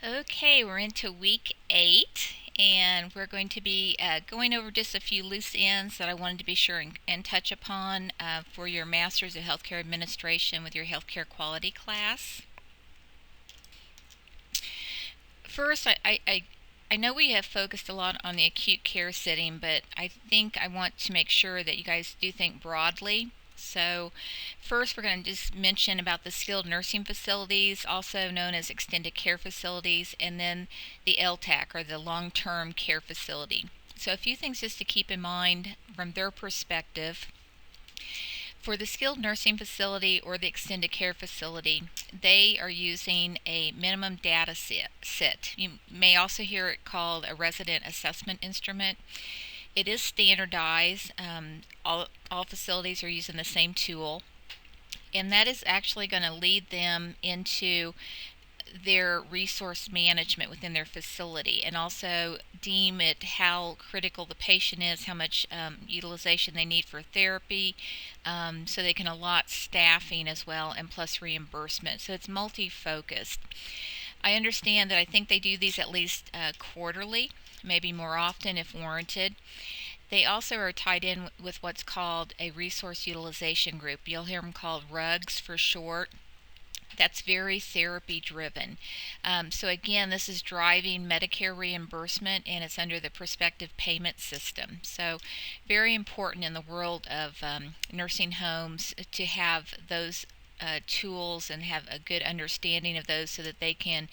Okay, we're into week 8, and we're going to be going over just a few loose ends that I wanted to be sure and touch upon for your Master's of Healthcare Administration with your Healthcare Quality class. First, I know we have focused a lot on the acute care setting, but I think I want to make sure that you guys do think broadly. So, first, we're going to just mention about the skilled nursing facilities, also known as extended care facilities, and then the LTAC, or the long term care facility. So, a few things just to keep in mind from their perspective. For the skilled nursing facility or the extended care facility, they are using a minimum data set. You may also hear it called a resident assessment instrument. It is standardized. All facilities are using the same tool, and that is actually going to lead them into their resource management within their facility, and also deem it how critical the patient is, how much utilization they need for therapy, so they can allot staffing as well, and plus reimbursement. So it's multi-focused. I understand that I think they do these at least quarterly, maybe more often if warranted. They also are tied in with what's called a resource utilization group. You'll hear them called RUGs for short. That's very therapy driven. So again, this is driving Medicare reimbursement, and it's under the prospective payment system. So very important in the world of nursing homes to have those tools and have a good understanding of those, so that they can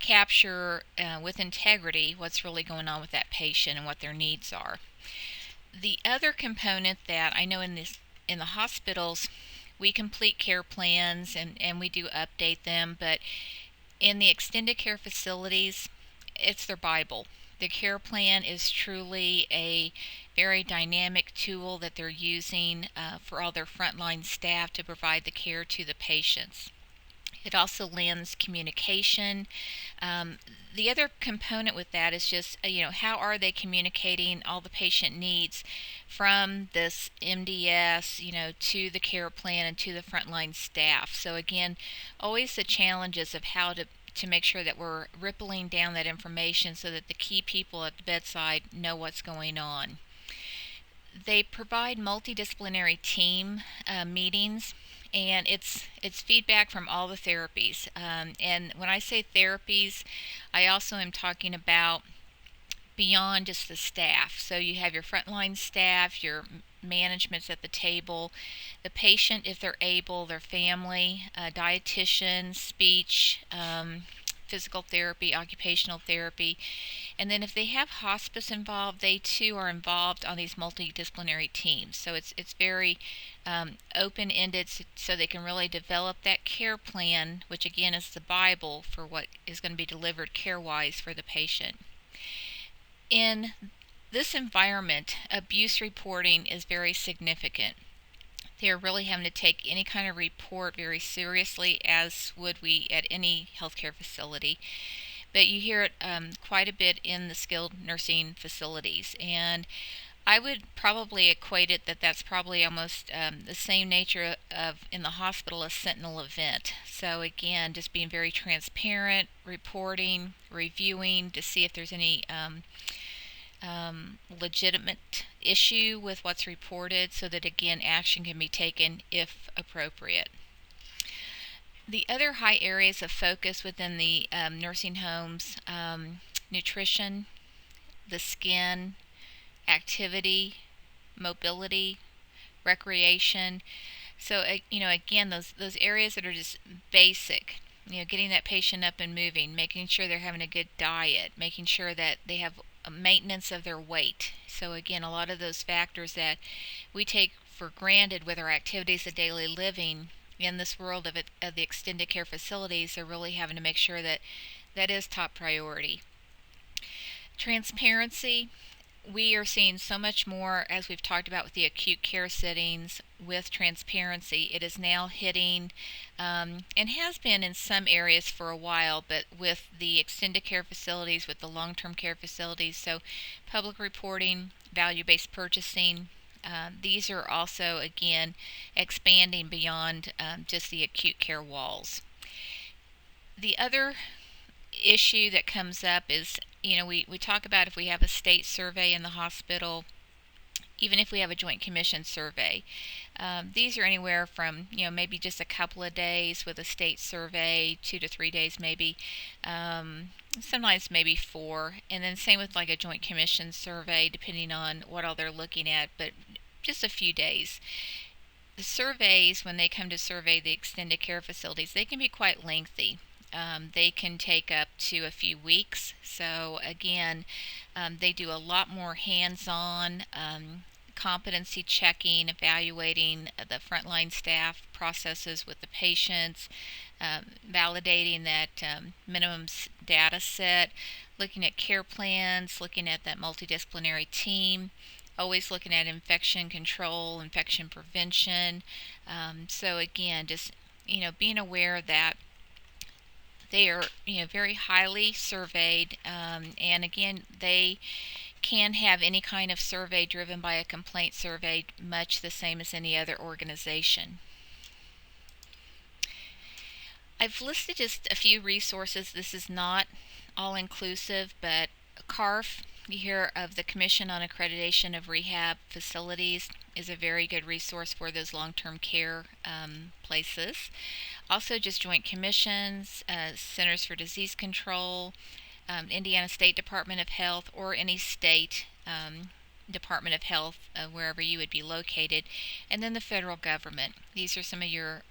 capture with integrity what's really going on with that patient and what their needs are. The other component that I know in the hospitals, we complete care plans and we do update them, but in the extended care facilities, it's their Bible. The care plan is truly a very dynamic tool that they're using for all their frontline staff to provide the care to the patients. It also lends communication. The other component with that is just, how are they communicating all the patient needs from this MDS, to the care plan and to the frontline staff. So again, always the challenges of how to make sure that we're rippling down that information so that the key people at the bedside know what's going on. They provide multidisciplinary team meetings, and it's feedback from all the therapies. And when I say therapies, I also am talking about beyond just the staff. So you have your frontline staff, your management's at the table, the patient, if they're able, their family, dietitian, speech, physical therapy, occupational therapy. And then if they have hospice involved, they too are involved on these multidisciplinary teams. So it's very open-ended, so they can really develop that care plan, which again is the Bible for what is going to be delivered care-wise for the patient. In this environment, abuse reporting is very significant. They're really having to take any kind of report very seriously, as would we at any healthcare facility. But you hear it quite a bit in the skilled nursing facilities, and I would probably equate it that's probably almost the same nature of in the hospital a sentinel event. So again, just being very transparent, reporting, reviewing to see if there's any legitimate issue with what's reported, so that again action can be taken if appropriate. The other high areas of focus within the nursing homes, nutrition, the skin, activity, mobility, recreation. So again, those areas that are just basic, getting that patient up and moving, making sure they're having a good diet, making sure that they have a maintenance of their weight. So again, a lot of those factors that we take for granted with our activities of daily living, in this world of the extended care facilities, they're really having to make sure that that is top priority. Transparency. We are seeing so much more, as we've talked about with the acute care settings, with transparency. It is now hitting, and has been in some areas for a while, but with the extended care facilities, with the long-term care facilities, so public reporting, value-based purchasing, these are also, again, expanding beyond just the acute care walls. The other issue that comes up is, we talk about if we have a state survey in the hospital, even if we have a Joint Commission survey. These are anywhere from, maybe just a couple of days with a state survey, 2 to 3 days maybe, sometimes maybe 4. And then same with like a Joint Commission survey, depending on what all they're looking at, but just a few days. The surveys, when they come to survey the extended care facilities, they can be quite lengthy. They can take up to a few weeks. So again, they do a lot more hands-on competency checking, evaluating the frontline staff processes with the patients, validating that minimum data set, looking at care plans, looking at that multidisciplinary team, always looking at infection control, infection prevention. So again, just being aware that they are very highly surveyed, and again, they can have any kind of survey driven by a complaint survey, much the same as any other organization. I've listed just a few resources. This is not all inclusive, but CARF, you hear of the Commission on Accreditation of Rehab Facilities, is a very good resource for those long-term care places. Also just Joint Commissions, Centers for Disease Control, Indiana State Department of Health, or any state Department of Health, wherever you would be located, and then the federal government. These are some of your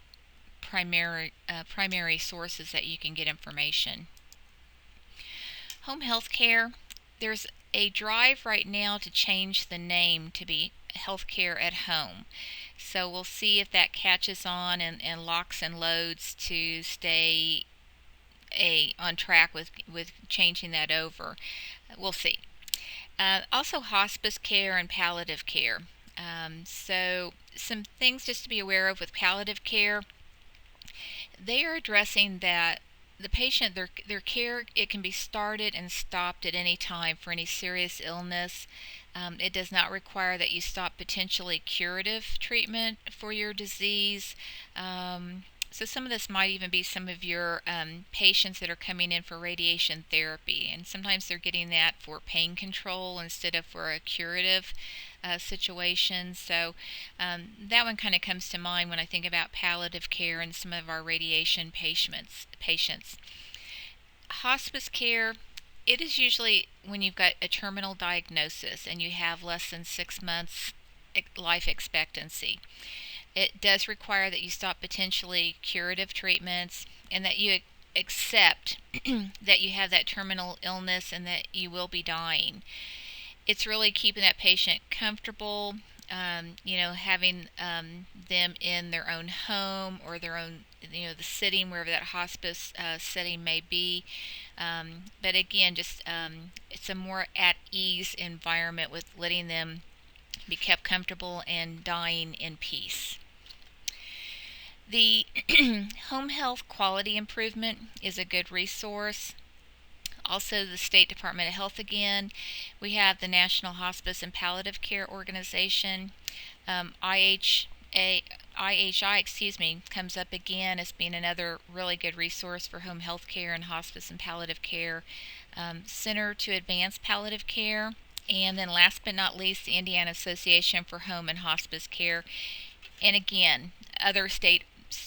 primary sources that you can get information. Home health care, there's a drive right now to change the name to be healthcare at home. So we'll see if that catches on and locks and loads to stay on track with changing that over. We'll see. Also hospice care and palliative care. So some things just to be aware of with palliative care. They are addressing that the patient, their care, it can be started and stopped at any time for any serious illness. It does not require that you stop potentially curative treatment for your disease. So some of this might even be some of your patients that are coming in for radiation therapy, and sometimes they're getting that for pain control instead of for a curative situation. So that one kind of comes to mind when I think about palliative care and some of our radiation patients. Hospice care, it is usually when you've got a terminal diagnosis and you have less than 6 months life expectancy. It does require that you stop potentially curative treatments and that you accept that you have that terminal illness and that you will be dying. It's really keeping that patient comfortable, having them in their own home or their own, the sitting, wherever that hospice setting may be. But again, just it's a more at ease environment with letting them be kept comfortable and dying in peace. The home health quality improvement is a good resource. Also, the State Department of Health again. We have the National Hospice and Palliative Care Organization. IHI, comes up again as being another really good resource for home health care and hospice and palliative care. Center to Advance Palliative Care. And then last but not least, the Indiana Association for Home and Hospice Care. And again, other states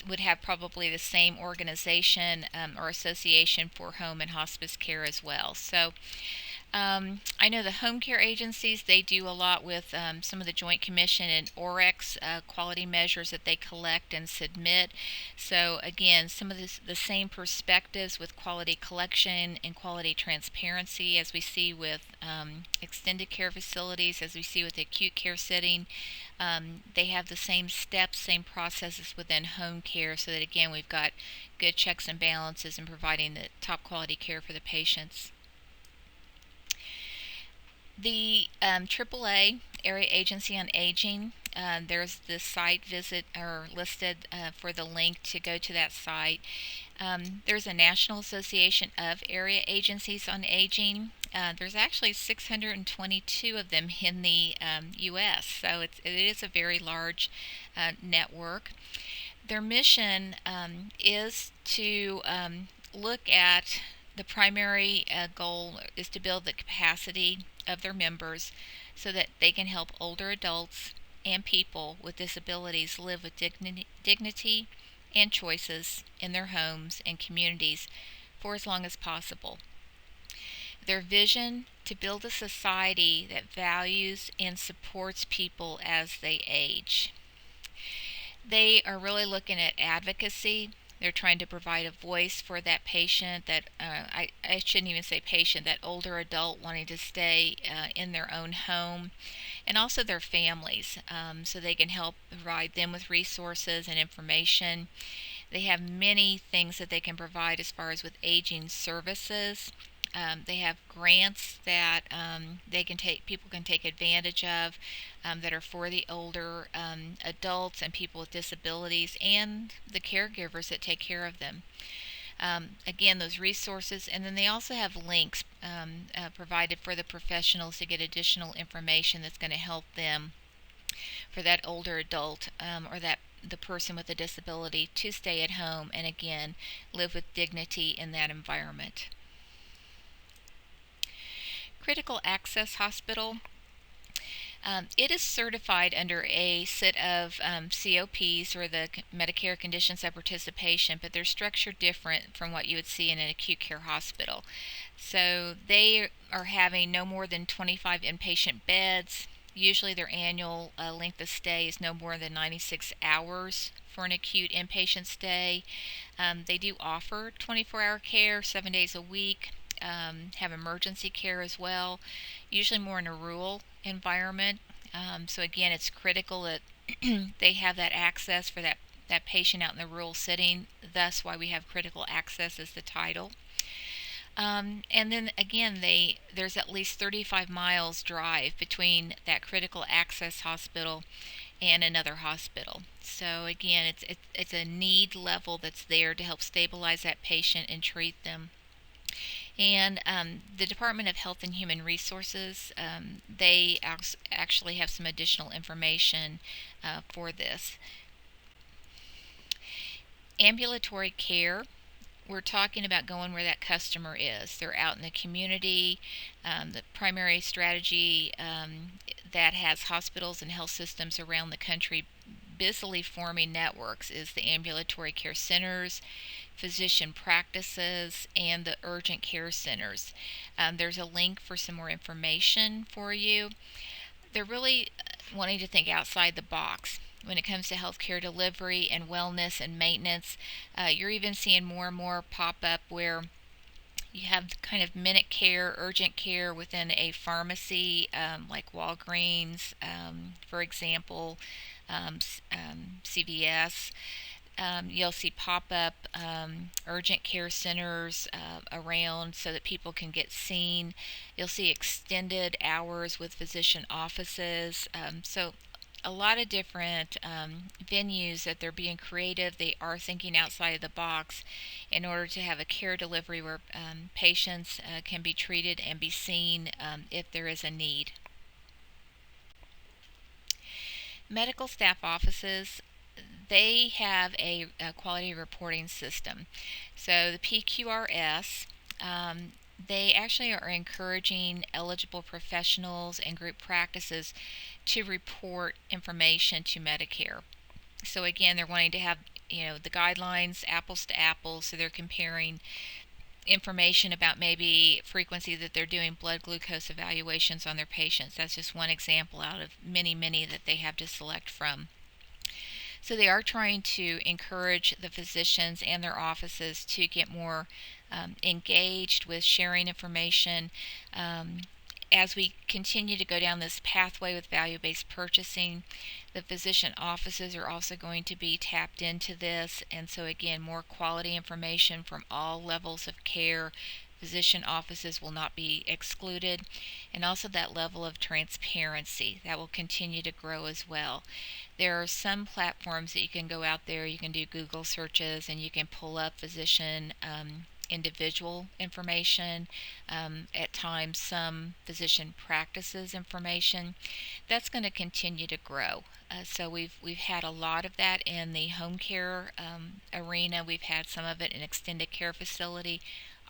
would have probably the same organization or association for home and hospice care as well. So I know the home care agencies, they do a lot with some of the Joint Commission and OREX quality measures that they collect and submit. So again, some of the same perspectives with quality collection and quality transparency as we see with extended care facilities, as we see with the acute care setting. They have the same steps, same processes within home care, so that again we've got good checks and balances in providing the top quality care for the patients. The AAA, Area Agency on Aging, there's the site visit or listed for the link to go to that site. There's a National Association of Area Agencies on Aging. There's actually 622 of them in the U.S., so it is a very large network. Their mission is to look at The primary goal is to build the capacity of their members so that they can help older adults and people with disabilities live with dignity and choices in their homes and communities for as long as possible. Their vision to build a society that values and supports people as they age. They are really looking at advocacy. They're trying to provide a voice for that patient, I shouldn't even say patient, that older adult wanting to stay in their own home, and also their families, so they can help provide them with resources and information. They have many things that they can provide as far as with aging services. They have grants that people can take advantage of, that are for the older adults and people with disabilities and the caregivers that take care of them. Again, those resources, and then they also have links provided for the professionals to get additional information that's going to help them, for that older adult, or that the person with a disability, to stay at home and again live with dignity in that environment. Critical Access Hospital. It is certified under a set of COPs, or the Medicare Conditions of Participation, but they're structured different from what you would see in an acute care hospital. So they are having no more than 25 inpatient beds. Usually their annual length of stay is no more than 96 hours for an acute inpatient stay. They do offer 24-hour care 7 days a week. Have emergency care as well, usually more in a rural environment. So again, it's critical that they have that access for that patient out in the rural setting. Thus why we have critical access as the title. And then again, there's at least 35 miles drive between that critical access hospital and another hospital. So again, it's a need level that's there to help stabilize that patient and treat them. And the Department of Health and Human Resources, they actually have some additional information for this. Ambulatory care. We're talking about going where that customer is. They're out in the community. The primary strategy that has hospitals and health systems around the country busily forming networks is the ambulatory care centers, physician practices, and the urgent care centers. There's a link for some more information for you. They're really wanting to think outside the box when it comes to healthcare delivery and wellness and maintenance. You're even seeing more and more pop up where you have kind of minute care, urgent care within a pharmacy, like Walgreens, for example, CVS. You'll see pop-up urgent care centers around so that people can get seen. You'll see extended hours with physician offices. So a lot of different venues that they're being creative. They are thinking outside of the box in order to have a care delivery where patients can be treated and be seen if there is a need. Medical staff offices, they have a quality reporting system. So the PQRS, they actually are encouraging eligible professionals and group practices to report information to Medicare. So again, they're wanting to have the guidelines apples to apples, so they're comparing information about maybe frequency that they're doing blood glucose evaluations on their patients. That's just one example out of many, many that they have to select from. So they are trying to encourage the physicians and their offices to get more engaged with sharing information. As we continue to go down this pathway with value-based purchasing, the physician offices are also going to be tapped into this. And so again, more quality information from all levels of care. Physician offices will not be excluded. And also that level of transparency that will continue to grow as well. There are some platforms that you can go out there, you can do Google searches, and you can pull up physician individual information, at times some physician practices information. That's going to continue to grow. So we've had a lot of that in the home care arena. We've had some of it in extended care facility.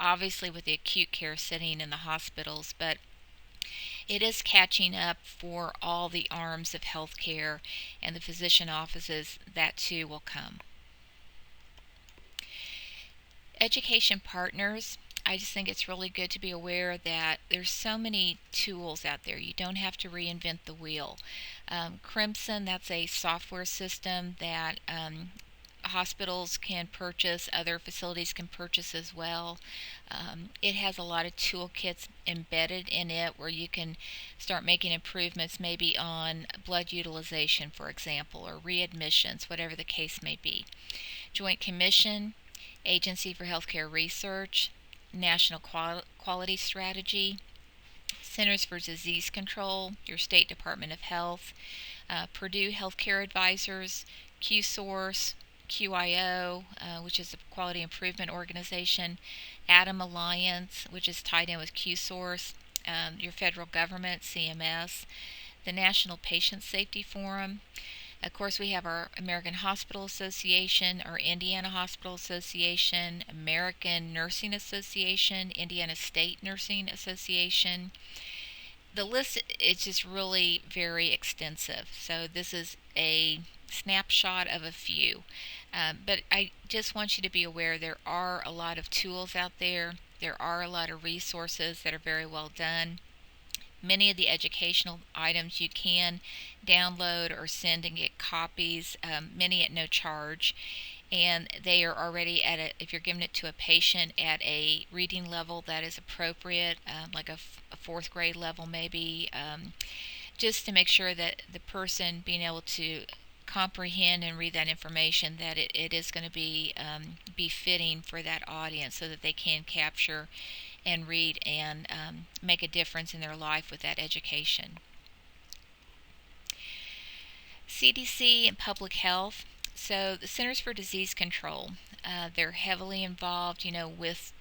obviously with the acute care setting in the hospitals, but it is catching up for all the arms of healthcare and the physician offices. That too will come. Education partners, I just think it's really good to be aware that there's so many tools out there. You don't have to reinvent the wheel. Crimson, that's a software system that hospitals can purchase, other facilities can purchase as well. It has a lot of toolkits embedded in it where you can start making improvements maybe on blood utilization, for example, or readmissions, whatever the case may be. Joint Commission, Agency for Healthcare Research, National Quality Strategy, Centers for Disease Control, your State Department of Health, Purdue Healthcare Advisors, QSource, QIO, which is a quality improvement organization, ATOM Alliance, which is tied in with QSource, your federal government, CMS, the National Patient Safety Forum. Of course, we have our American Hospital Association, our Indiana Hospital Association, American Nursing Association, Indiana State Nursing Association. The list is just really very extensive. So this is a snapshot of a few. But I just want you to be aware there are a lot of tools out there. There are a lot of resources that are very well done. Many of the educational items you can download or send and get copies, many at no charge. And they are already if you're giving it to a patient at a reading level that is appropriate, like a fourth grade level maybe, just to make sure that the person being able to comprehend and read that information, that it is going to be fitting for that audience so that they can capture and read and make a difference in their life with that education. CDC and public health. So the Centers for Disease Control, they're heavily involved, with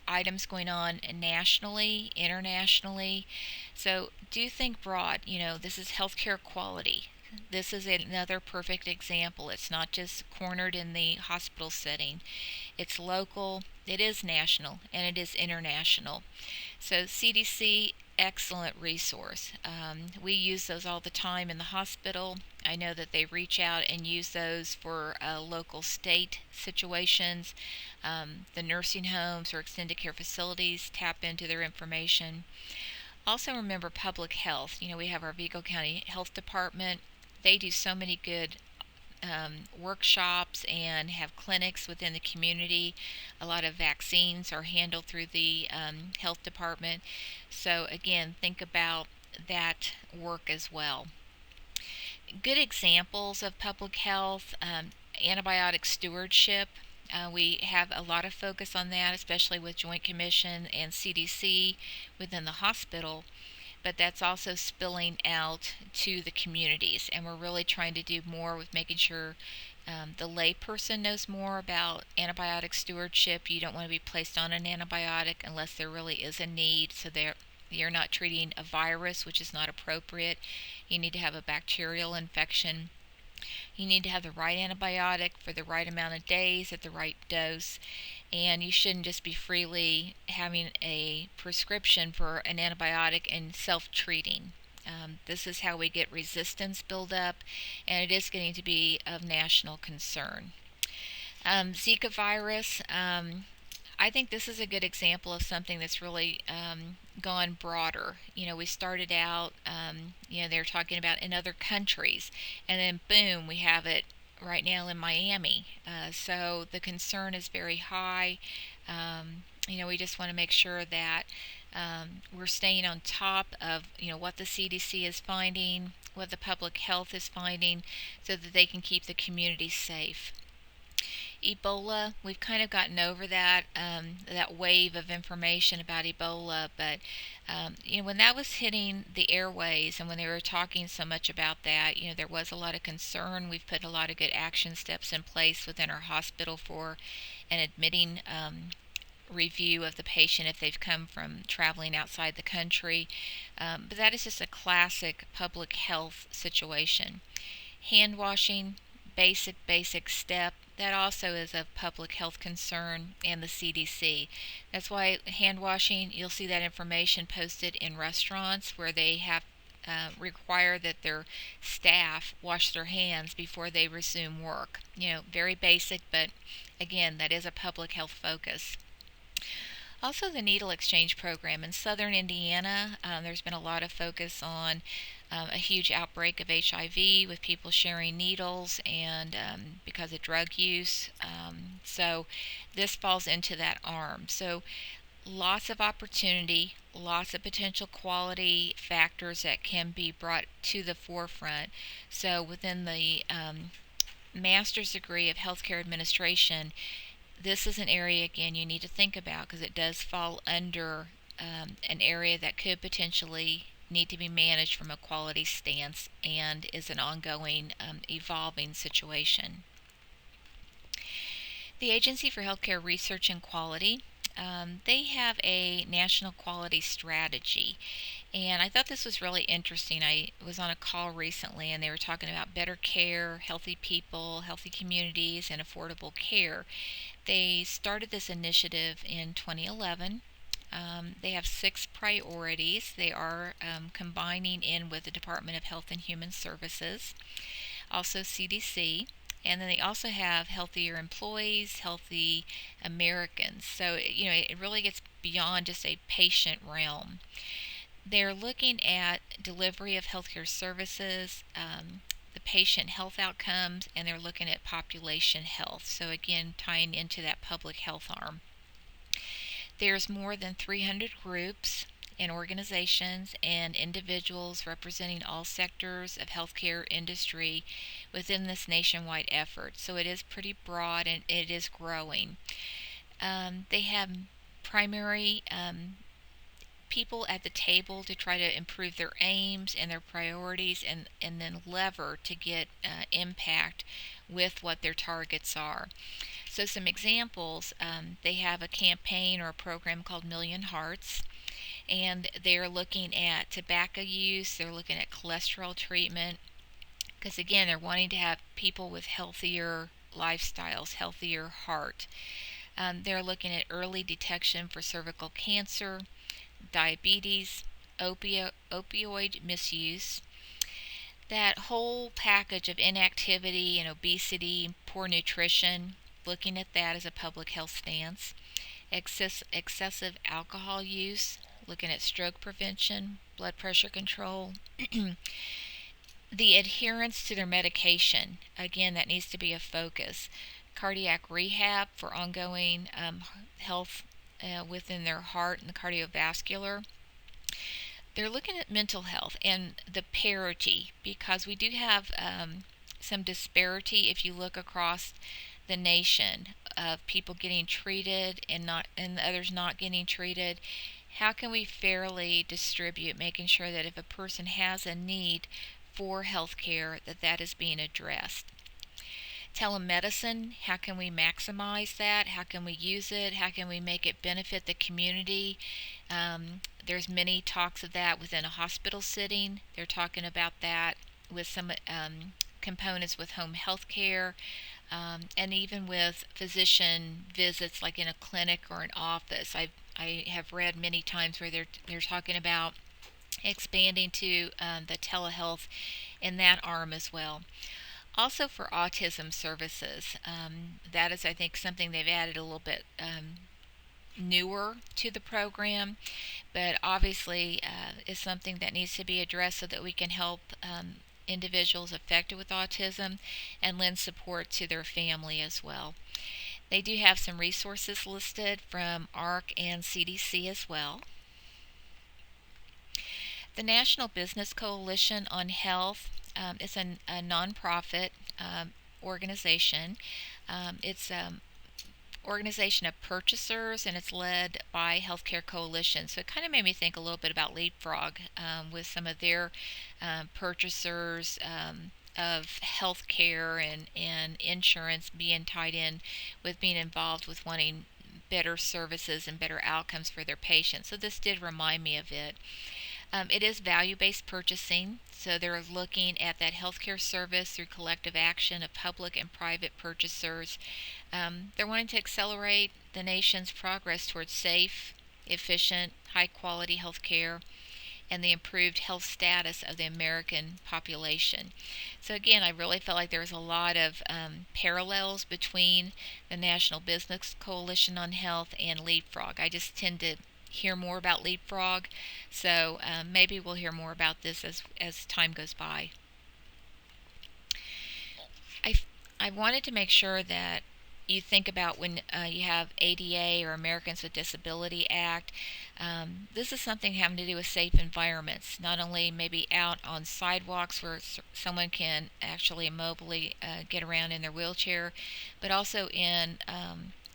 items going on nationally, internationally. So do think broad. This is healthcare quality. This is another perfect example. It's not just cornered in the hospital setting. It's local, it is national, and it is international. So CDC, excellent resource. We use those all the time in the hospital. I know that they reach out and use those for local state situations. The nursing homes or extended care facilities tap into their information. Also remember public health. We have our Vigo County Health Department. They do so many good workshops and have clinics within the community. A lot of vaccines are handled through the health department. So again, think about that work as well. Good examples of public health, antibiotic stewardship. We have a lot of focus on that, especially with Joint Commission and CDC within the hospital. But that's also spilling out to the communities, and we're really trying to do more with making sure the layperson knows more about antibiotic stewardship. You don't want to be placed on an antibiotic unless there really is a need, so you're not treating a virus, which is not appropriate. You need to have a bacterial infection. You need to have the right antibiotic for the right amount of days at the right dose, and you shouldn't just be freely having a prescription for an antibiotic and self-treating. This is how we get resistance build up, and it is getting to be of national concern. Zika virus, I think this is a good example of something that's really gone broader. We started out, they're talking about in other countries, and then boom, we have it right now in Miami. So the concern is very high. We just want to make sure that we're staying on top of what the CDC is finding, what the public health is finding, so that they can keep the community safe. Ebola, we've kind of gotten over that wave of information about Ebola, but when that was hitting the airways and when they were talking so much about that, there was a lot of concern. We've put a lot of good action steps in place within our hospital for an admitting review of the patient if they've come from traveling outside the country. But that is just a classic public health situation. Hand washing, basic step. that also is of public health concern, and the CDC. That's why hand washing, you'll see that information posted in restaurants where they have require that their staff wash their hands before they resume work. Very basic, but again, that is a public health focus. Also, the needle exchange program in southern Indiana, there's been a lot of focus on a huge outbreak of HIV with people sharing needles and because of drug use. So this falls into that arm. So lots of opportunity, lots of potential quality factors that can be brought to the forefront. So within the master's degree of healthcare administration, this is an area, again, you need to think about because it does fall under an area that could potentially need to be managed from a quality stance and is an ongoing, evolving situation. The Agency for Healthcare Research and Quality, they have a national quality strategy. And I thought this was really interesting. I was on a call recently and they were talking about better care, healthy people, healthy communities, and affordable care. They started this initiative in 2011. They have 6 priorities. They are combining in with the Department of Health and Human Services, also CDC, and then they also have healthier employees, healthy Americans. So, it really gets beyond just a patient realm. They're looking at delivery of healthcare services, the patient health outcomes, and they're looking at population health. So again, tying into that public health arm. There's more than 300 groups and organizations and individuals representing all sectors of healthcare industry within this nationwide effort. So it is pretty broad and it is growing. They have primary people at the table to try to improve their aims and their priorities and then lever to get impact with what their targets are. So some examples, they have a campaign or a program called Million Hearts, and they're looking at tobacco use, they're looking at cholesterol treatment, because again, they're wanting to have people with healthier lifestyles, healthier heart. They're looking at early detection for cervical cancer, diabetes, opioid misuse, that whole package of inactivity and obesity, poor nutrition, looking at that as a public health stance, excessive alcohol use, looking at stroke prevention, blood pressure control, the adherence to their medication, again, that needs to be a focus, cardiac rehab for ongoing health within their heart and the cardiovascular. They're looking at mental health and the parity, because we do have some disparity if you look across the nation of people getting treated and others not getting treated. How can we fairly distribute, making sure that if a person has a need for health care, that is being addressed? Telemedicine, how can we maximize that? How can we use it? How can we make it benefit the community? There's many talks of that within a hospital setting. They're talking about that with some components with home health care, and even with physician visits like in a clinic or an office. I have read many times where they're talking about expanding to the telehealth in that arm as well. Also for autism services, that is, I think, something they've added a little bit newer to the program, but obviously is something that needs to be addressed so that we can help individuals affected with autism and lend support to their family as well. They do have some resources listed from ARC and CDC as well. The National Business Coalition on Health is a nonprofit organization. It's organization of purchasers, and it's led by Healthcare Coalition. So it kind of made me think a little bit about Leapfrog with some of their purchasers of healthcare and insurance being tied in with being involved with wanting better services and better outcomes for their patients. So this did remind me of it. It is value-based purchasing, so they're looking at that healthcare service through collective action of public and private purchasers. They're wanting to accelerate the nation's progress towards safe, efficient, high-quality healthcare and the improved health status of the American population. So again, I really felt like there was a lot of parallels between the National Business Coalition on Health and Leapfrog. I just tend to hear more about Leapfrog, so maybe we'll hear more about this as time goes by. I, I wanted to make sure that you think about when you have ADA or Americans with Disability Act. This is something having to do with safe environments, not only maybe out on sidewalks where someone can actually immobily get around in their wheelchair, but also in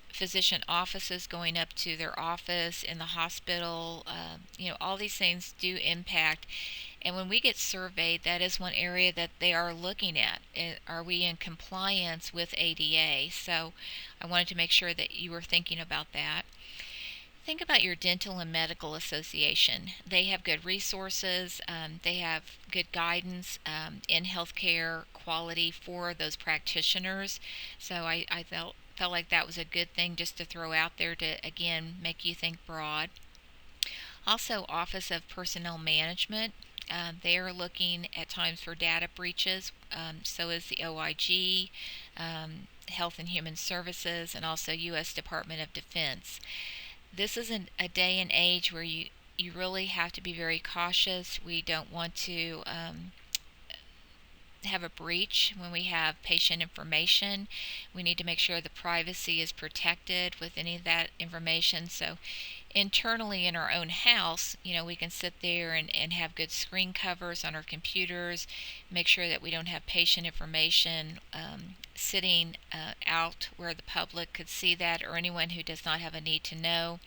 physician offices, going up to their office in the hospital. All these things do impact. And when we get surveyed, that is one area that they are looking at. Are we in compliance with ADA? So I wanted to make sure that you were thinking about that. Think about your dental and medical association. They have good resources. They have good guidance in healthcare quality for those practitioners. So I felt like that was a good thing just to throw out there to, again, make you think broad. Also, Office of Personnel Management. They are looking at times for data breaches. So is the OIG, Health and Human Services, and also U.S. Department of Defense. This is a day and age where you really have to be very cautious. We don't want to have a breach when we have patient information. We need to make sure the privacy is protected with any of that information. So internally in our own house, we can sit there and have good screen covers on our computers, make sure that we don't have patient information sitting out where the public could see that, or anyone who does not have a need to know.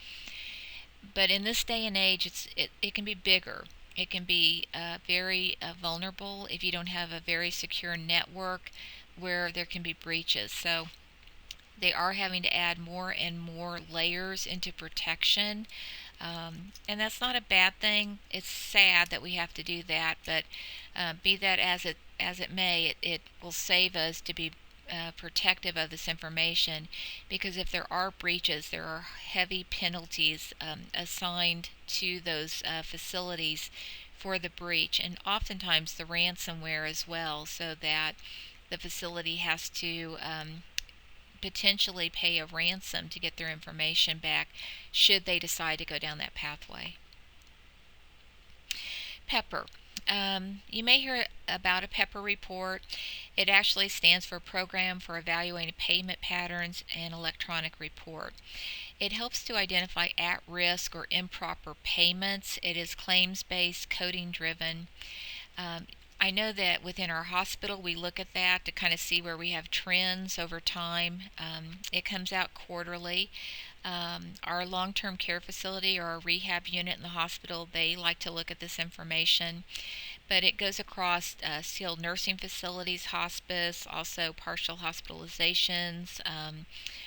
But in this day and age, it can be bigger. It can be very vulnerable if you don't have a very secure network where there can be breaches. So they are having to add more and more layers into protection. And that's not a bad thing. It's sad that we have to do that, but be that as it may, it will save us to be protective of this information, because if there are breaches, there are heavy penalties assigned to those facilities for the breach, and oftentimes the ransomware as well, so that the facility has to potentially pay a ransom to get their information back should they decide to go down that pathway. PEPR. You may hear about a PEPR report. It actually stands for Program for Evaluating Payment Patterns and Electronic Report. It helps to identify at-risk or improper payments. It is claims-based, coding-driven. I know that within our hospital we look at that to kind of see where we have trends over time. It comes out quarterly. Our long-term care facility or our rehab unit in the hospital, they like to look at this information. But it goes across skilled nursing facilities, hospice, also partial hospitalizations,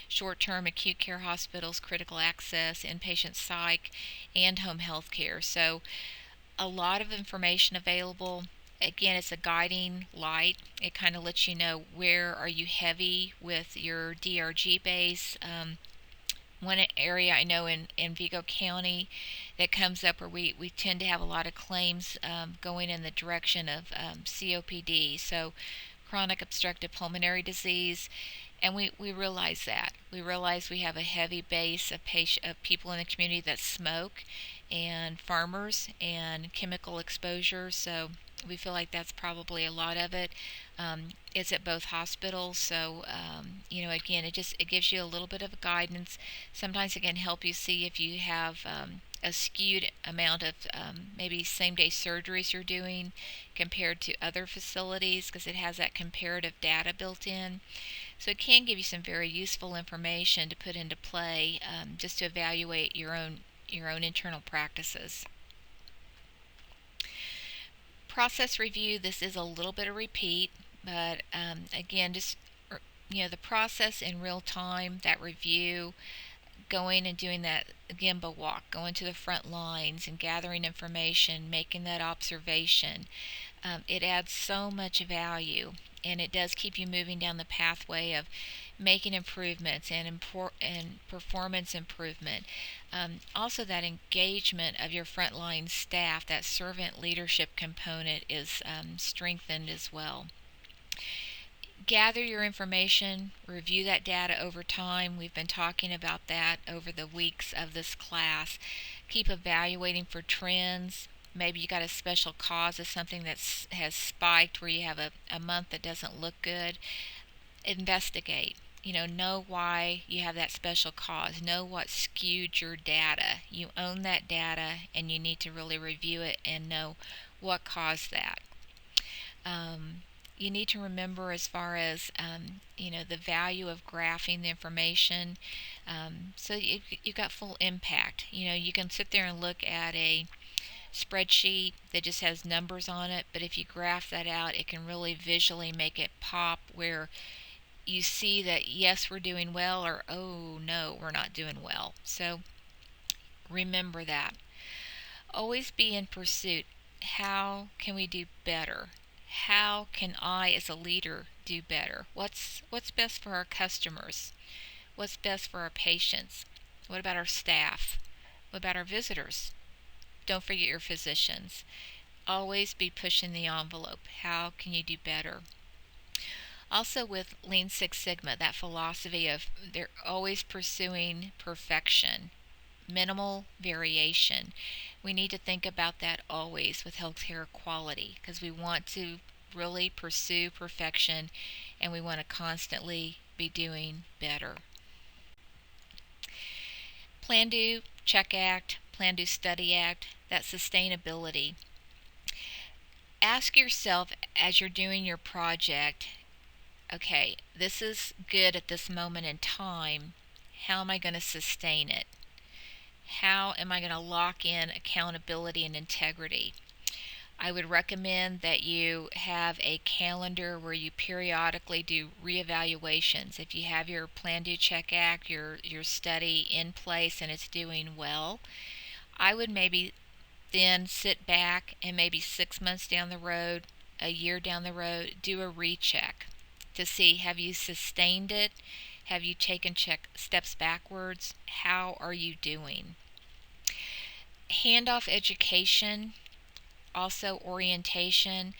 short-term acute care hospitals, critical access, inpatient psych, and home health care. So a lot of information available. Again, it's a guiding light. It kind of lets you know where are you heavy with your DRG base. One area I know in Vigo County that comes up where we tend to have a lot of claims going in the direction of COPD, so chronic obstructive pulmonary disease, and we realize that. We realize we have a heavy base of people in the community that smoke, and farmers, and chemical exposure, so we feel like that's probably a lot of it. It's at both hospitals, so again, it gives you a little bit of guidance. Sometimes it can help you see if you have a skewed amount of maybe same-day surgeries you're doing compared to other facilities, because it has that comparative data built in. So it can give you some very useful information to put into play just to evaluate your own internal practices. Process review, this is a little bit of repeat, but again, just the process in real time, that review, going and doing that Gemba walk, going to the front lines and gathering information, making that observation. It adds so much value, and it does keep you moving down the pathway of making improvements and performance improvement. Also, that engagement of your frontline staff, that servant leadership component, is strengthened as well. Gather your information, review that data over time. We've been talking about that over the weeks of this class. Keep evaluating for trends. Maybe you got a special cause of something that has spiked where you have a month that doesn't look good. Investigate. Know why you have that special cause. Know what skewed your data. You own that data, and you need to really review it and know what caused that. You need to remember, as far as the value of graphing the information, so you've got full impact. You can sit there and look at a spreadsheet that just has numbers on it, but if you graph that out, it can really visually make it pop, where you see that yes, we're doing well, or oh no, we're not doing well. So remember that. Always be in pursuit. How can we do better? How can I, as a leader, do better? What's best for our customers? What's best for our patients? What about our staff? What about our visitors? Don't forget your physicians. Always be pushing the envelope. How can you do better? Also, with Lean Six Sigma, that philosophy of they're always pursuing perfection, minimal variation. We need to think about that always with healthcare quality, because we want to really pursue perfection, and we want to constantly be doing better. Plan, do, check, act. Plan, do, study, act. That sustainability. Ask yourself as you're doing your project, okay, this is good at this moment in time. How am I going to sustain it? How am I going to lock in accountability and integrity? I would recommend that you have a calendar where you periodically do reevaluations. If you have your plan, do, check, act, your study in place and it's doing well, I would maybe then sit back and maybe 6 months down the road, a year down the road, do a recheck to see, have you sustained it? Have you taken steps backwards? How are you doing? Handoff education, also orientation.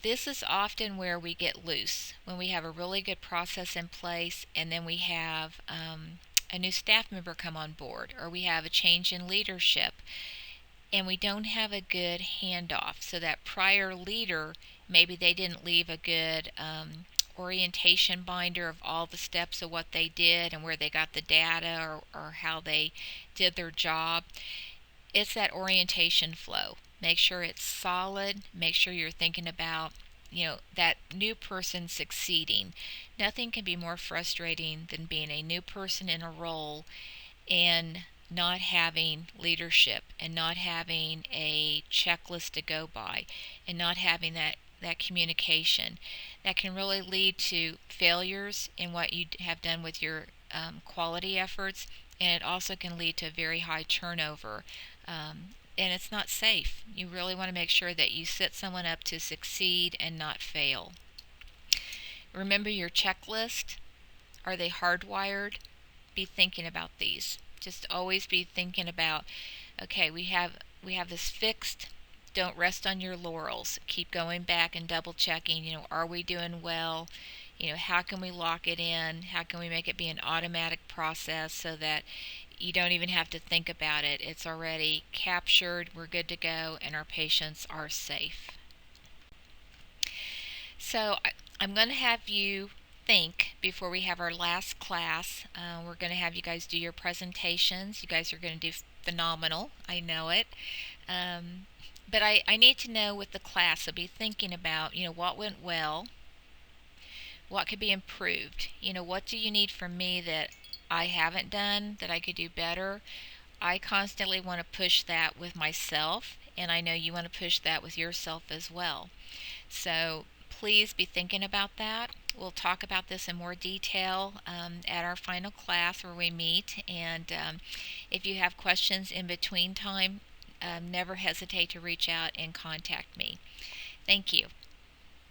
This is often where we get loose, when we have a really good process in place and then we have a new staff member come on board, or we have a change in leadership and we don't have a good handoff. So that prior leader, maybe they didn't leave a good orientation binder of all the steps of what they did and where they got the data, or how they did their job. It's that orientation flow. Make sure it's solid. Make sure you're thinking about that new person succeeding. Nothing can be more frustrating than being a new person in a role and not having leadership, and not having a checklist to go by, and not having that communication. That can really lead to failures in what you have done with your quality efforts, and it also can lead to very high turnover. And it's not safe. You really want to make sure that you set someone up to succeed and not fail. Remember your checklist. Are they hardwired? Be thinking about these. Just always be thinking about, okay, we have this fixed. Don't rest on your laurels. Keep going back and double checking, are we doing well? How can we lock it in? How can we make it be an automatic process so that you don't even have to think about it? It's already captured, we're good to go, and our patients are safe. So I'm going to have you think before we have our last class. We're going to have you guys do your presentations. You guys are going to do phenomenal. I know it. But I need to know with the class, so be thinking about, what went well, what could be improved. What do you need from me that I haven't done that I could do better? I constantly want to push that with myself, and I know you want to push that with yourself as well. So please be thinking about that. We'll talk about this in more detail at our final class where we meet. And if you have questions in between time, never hesitate to reach out and contact me. Thank you.